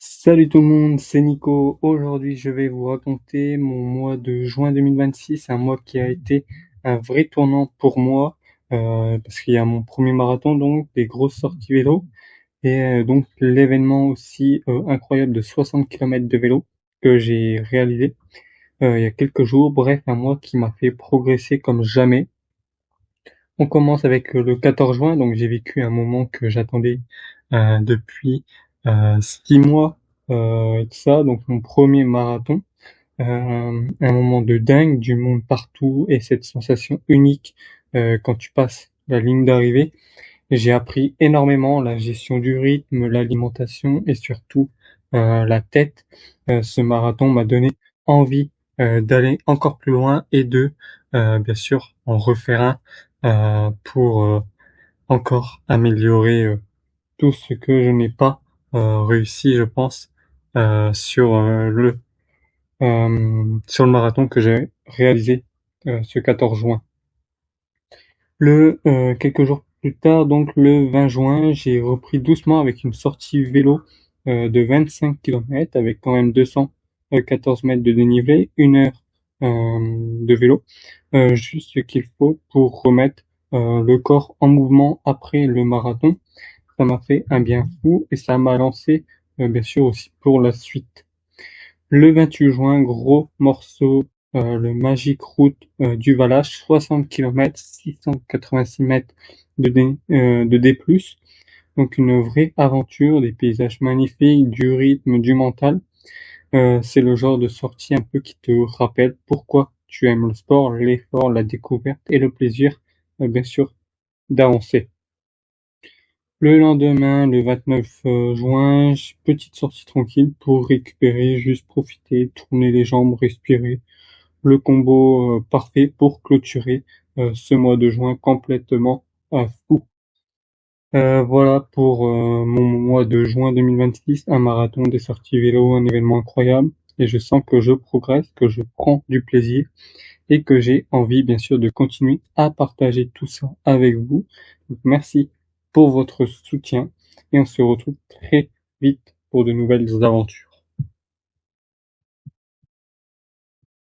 Salut tout le monde, c'est Nico. Aujourd'hui, je vais vous raconter mon mois de juin 2026, un mois qui a été un vrai tournant pour moi, parce qu'il y a mon premier marathon, donc des grosses sorties vélo, et donc l'événement aussi incroyable de 60 km de vélo que j'ai réalisé il y a quelques jours. Bref, un mois qui m'a fait progresser comme jamais. On commence avec le 14 juin, donc j'ai vécu un moment que j'attendais depuis 6 mois, et tout ça, donc mon premier marathon. Un moment de dingue, du monde partout et cette sensation unique quand tu passes la ligne d'arrivée. J'ai appris énormément la gestion du rythme, l'alimentation et surtout la tête. Ce marathon m'a donné envie d'aller encore plus loin et de bien sûr en refaire un pour encore améliorer tout ce que je n'ai pas réussi, je pense, sur le marathon que j'ai réalisé ce 14 juin. Quelques jours plus tard, donc le 20 juin, j'ai repris doucement avec une sortie vélo de 25 km avec quand même 214 mètres de dénivelé, 1 heure de vélo, juste ce qu'il faut pour remettre le corps en mouvement après le marathon. Ça m'a fait un bien fou et ça m'a lancé bien sûr aussi pour la suite. Le 28 juin, gros morceau, le Magic Route du Valage, 60 km, 686 mètres de D+. Donc une vraie aventure, des paysages magnifiques, du rythme, du mental. C'est le genre de sortie un peu qui te rappelle pourquoi tu aimes le sport, l'effort, la découverte et le plaisir, bien sûr, d'avancer. Le lendemain, le 29 juin, petite sortie tranquille pour récupérer, juste profiter, tourner les jambes, respirer. Le combo parfait pour clôturer ce mois de juin complètement fou. Voilà pour mon mois de juin 2026, un marathon, des sorties vélo, un événement incroyable. Et je sens que je progresse, que je prends du plaisir et que j'ai envie, bien sûr, de continuer à partager tout ça avec vous. Donc, merci pour votre soutien et on se retrouve très vite pour de nouvelles aventures.